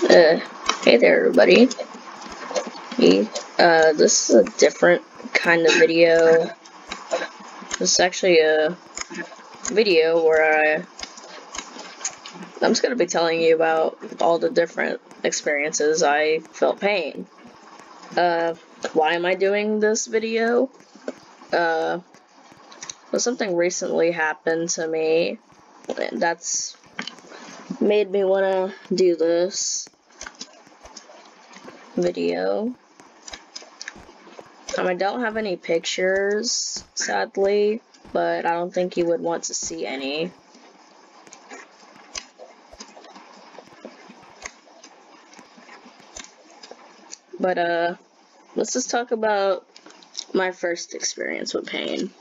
Hey there, everybody. This is a different kind of video. This is actually a video where I'm just gonna be telling you about all the different experiences I felt pain. Why am I doing this video? Well, something recently happened to me that's made me wanna do this video. I don't have any pictures, sadly, but I don't think you would want to see any. But, let's just talk about my first experience with pain.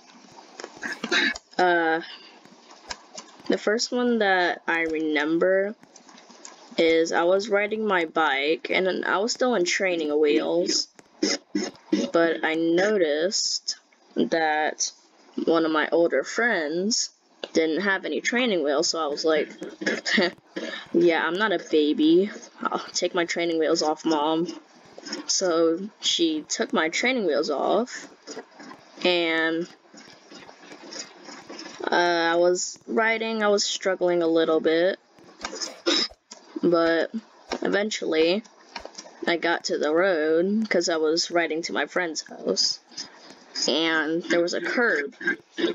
The first one that I remember is I was riding my bike, and I was still in training wheels, but I noticed that one of my older friends didn't have any training wheels, so I was like, yeah, I'm not a baby. I'll take my training wheels off, Mom. So she took my training wheels off, and I was riding. I was struggling a little bit, but eventually I got to the road because I was riding to my friend's house, and there was a curb.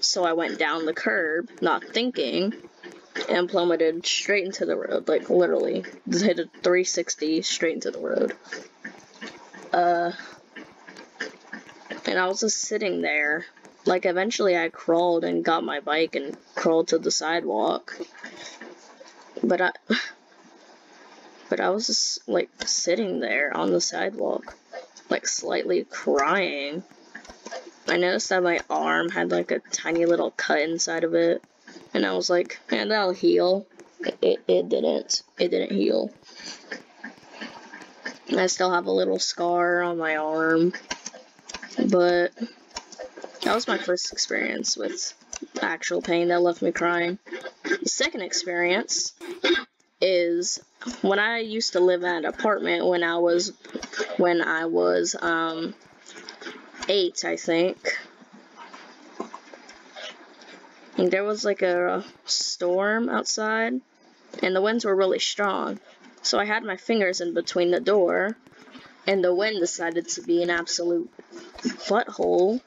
So I went down the curb, not thinking, and plummeted straight into the road, like literally, just hit a 360 straight into the road. And I was just sitting there. Like, eventually I crawled and got my bike and crawled to the sidewalk. But I was just, like, sitting there on the sidewalk, like, slightly crying. I noticed that my arm had, like, a tiny little cut inside of it. And I was like, man, that'll heal. It didn't. It didn't heal. I still have a little scar on my arm. But that was my first experience with actual pain that left me crying. The second experience is when I used to live in an apartment when I was 8, I think. And there was like a storm outside, and the winds were really strong. So I had my fingers in between the door, and the wind decided to be an absolute butthole,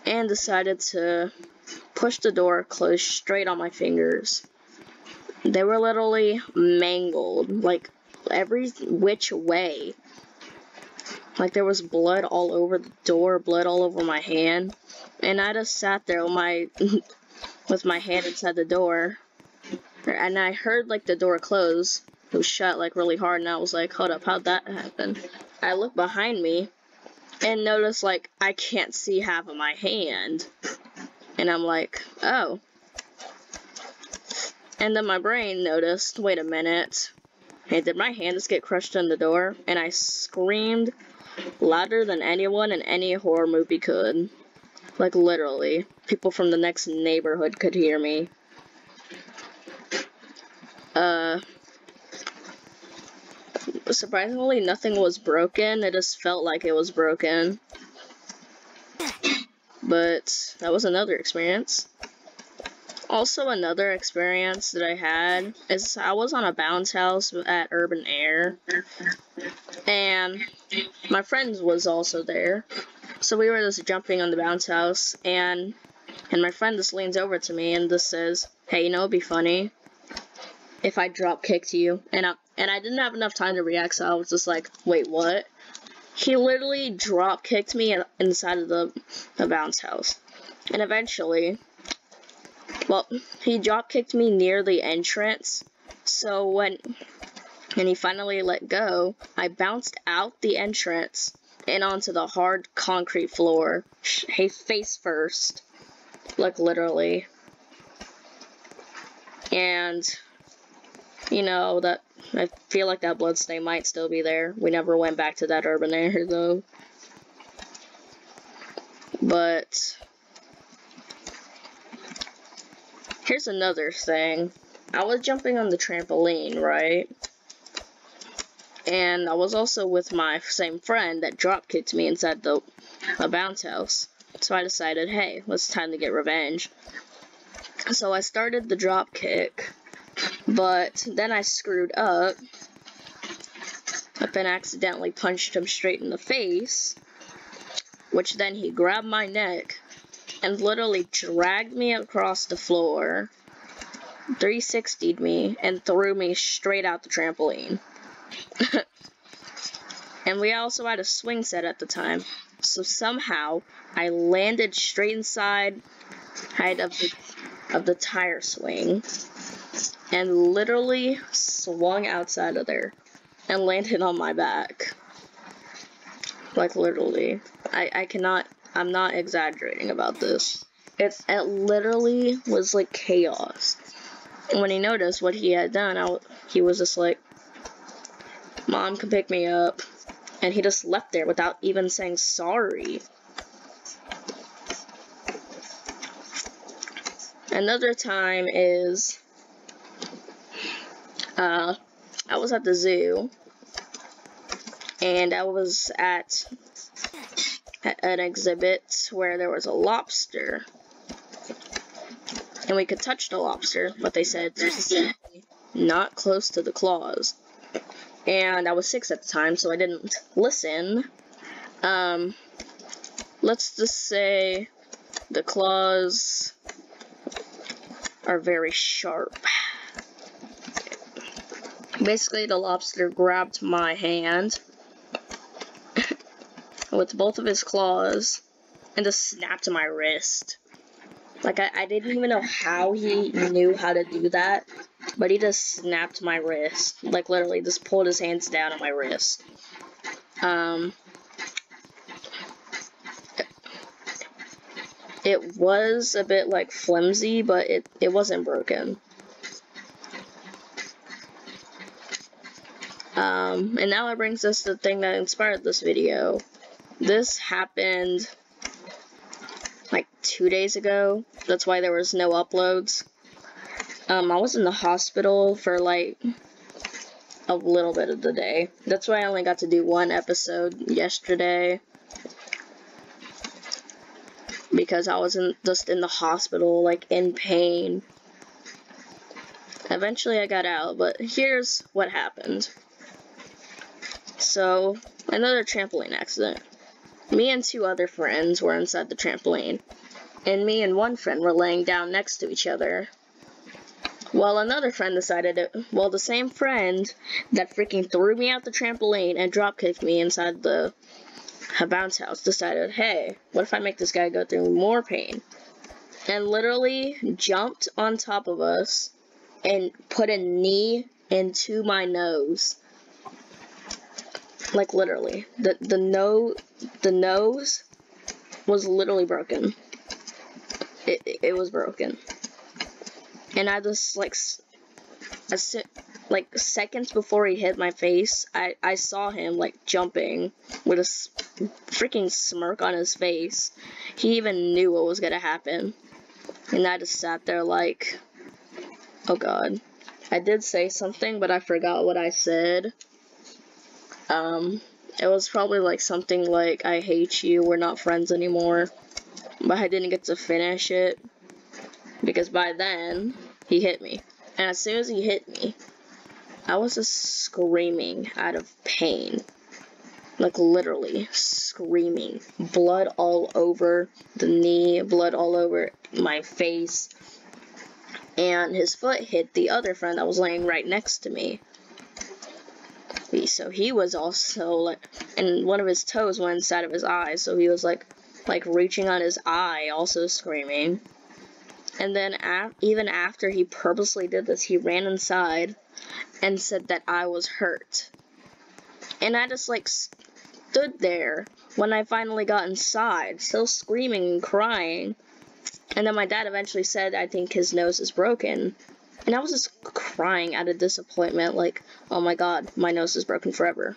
and decided to push the door closed straight on my fingers. They were literally mangled, like, every which way. Like, there was blood all over the door, blood all over my hand, and I just sat there with my hand inside the door, and I heard, like, the door close. It was shut, like, really hard, and I was like, hold up, how'd that happen? I looked behind me, and noticed, like, I can't see half of my hand. And I'm like, oh. And then my brain noticed, wait a minute. Hey, did my hand just get crushed in the door? And I screamed louder than anyone in any horror movie could. Like, literally. People from the next neighborhood could hear me. Surprisingly, nothing was broken. It just felt like it was broken. But that was another experience. Also, another experience that I had is I was on a bounce house at Urban Air, and my friend was also there. So we were just jumping on the bounce house, and my friend just leans over to me and just says, hey, you know, it'd be funny if I drop kicked you. And I didn't have enough time to react, so I was just like, wait, what? He literally drop kicked me inside of the bounce house. And eventually, well, he drop kicked me near the entrance. So when he finally let go, I bounced out the entrance and onto the hard concrete floor, face first, like literally. And you know, that I feel like that bloodstain might still be there. We never went back to that Urban Air, though. But here's another thing. I was jumping on the trampoline, right? And I was also with my same friend that drop kicked me inside the bounce house. So I decided, hey, it's time to get revenge. So I started the drop kick, but then I screwed up. I then accidentally punched him straight in the face, which then he grabbed my neck and literally dragged me across the floor, 360'd me, and threw me straight out the trampoline. And we also had a swing set at the time, so somehow I landed straight inside of the tire swing and literally swung outside of there and landed on my back. Like, literally. I'm not exaggerating about this. It literally was like chaos. And when he noticed what he had done, he was just like, Mom, come pick me up. And he just left there without even saying sorry. Another time is, I was at the zoo, and I was at an exhibit where there was a lobster. And we could touch the lobster, but they said specifically not close to the claws. And I was 6 at the time, so I didn't listen. Let's just say the claws are very sharp. Basically, the lobster grabbed my hand with both of his claws and just snapped my wrist. Like, I didn't even know how he knew how to do that, but he just snapped my wrist. Like, literally, just pulled his hands down on my wrist. It was a bit, like, flimsy, but it wasn't broken. And now it brings us to the thing that inspired this video. This happened like 2 days ago. That's why there was no uploads. I was in the hospital for like a little bit of the day. That's why I only got to do 1 episode yesterday. Because I wasn't just in the hospital, like in pain. Eventually I got out, but here's what happened. So, another trampoline accident. Me and 2 other friends were inside the trampoline, and me and 1 friend were laying down next to each other. Well, another friend the same friend that freaking threw me out the trampoline and drop-kicked me inside the bounce house decided, hey, what if I make this guy go through more pain? And literally jumped on top of us and put a knee into my nose. Like, literally. The nose was literally broken. It was broken. And I just, like seconds before he hit my face, I saw him, like, jumping with a freaking smirk on his face. He even knew what was gonna happen. And I just sat there like, oh god. I did say something, but I forgot what I said. It was probably like something like, I hate you, we're not friends anymore. But I didn't get to finish it, because by then, he hit me. And as soon as he hit me, I was just screaming out of pain. Like, literally screaming. Blood all over the knee, blood all over my face. And his foot hit the other friend that was laying right next to me. So he was also, like, and one of his toes went inside of his eye, so he was, like reaching on his eye, also screaming. And then even after he purposely did this, he ran inside and said that I was hurt. And I just, like, stood there when I finally got inside, still screaming and crying. And then my dad eventually said, I think his nose is broken. And I was just crying out of disappointment, like, oh my god, my nose is broken forever.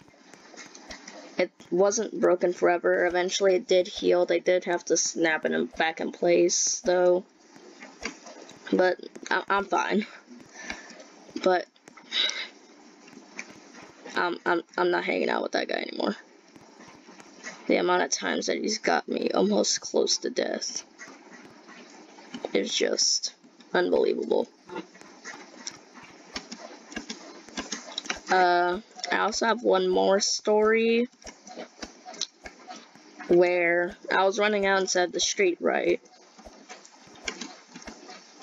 It wasn't broken forever. Eventually it did heal. They did have to snap it back in place, though. But I'm fine. But I'm not hanging out with that guy anymore. The amount of times that he's got me almost close to death is just unbelievable. I also have one more story where I was running out inside the street, right?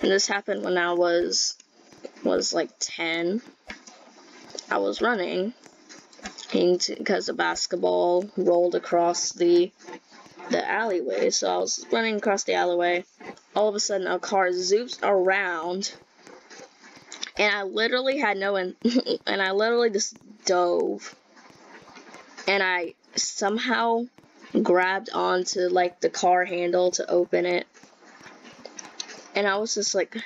And this happened when I was like 10. I was running because the basketball rolled across the alleyway. So I was running across the alleyway. All of a sudden, a car zoops around, and I literally had and I literally just dove, and I somehow grabbed onto like the car handle to open it, and I was just like,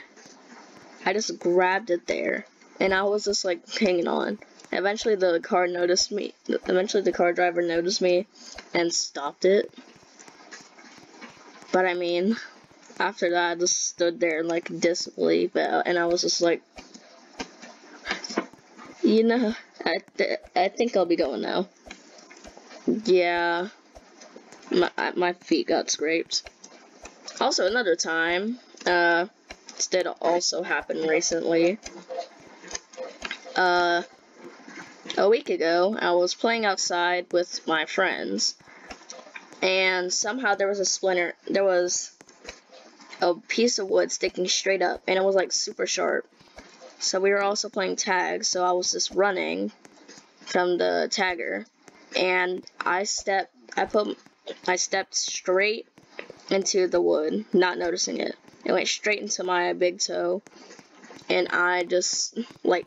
I just grabbed it there, and I was just like hanging on. Eventually the car driver noticed me and stopped it. But I mean, after that I just stood there in like disbelief, and I was just like, you know, I think I'll be going now. Yeah, my feet got scraped. Also, another time, this did also happen recently. A week ago, I was playing outside with my friends, and somehow there was a piece of wood sticking straight up, and it was like super sharp. So we were also playing tag, so I was just running from the tagger, and I stepped straight into the wood, not noticing it. It went straight into my big toe, and I just like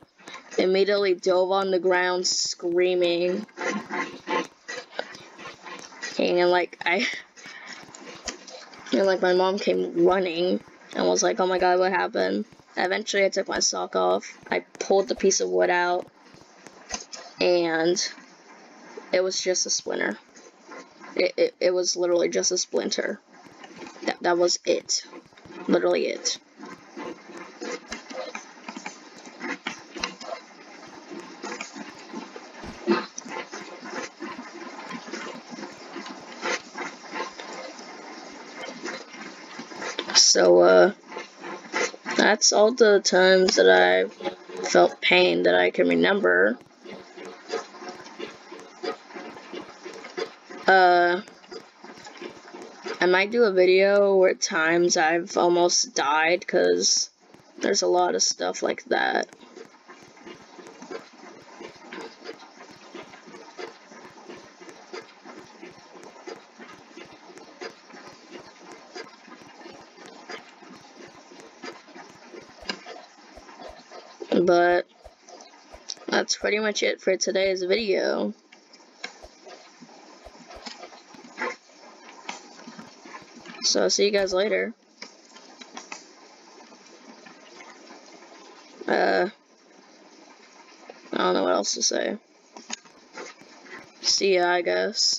immediately dove on the ground screaming, and like my mom came running and was like, "Oh my god, what happened?" Eventually I took my sock off, I pulled the piece of wood out, and it was just a splinter. It was literally just a splinter. That was it. Literally it. So, that's all the times that I felt pain that I can remember. I might do a video where times I've almost died, because there's a lot of stuff like that. But that's pretty much it for today's video. So I'll see you guys later. I don't know what else to say. See ya, I guess.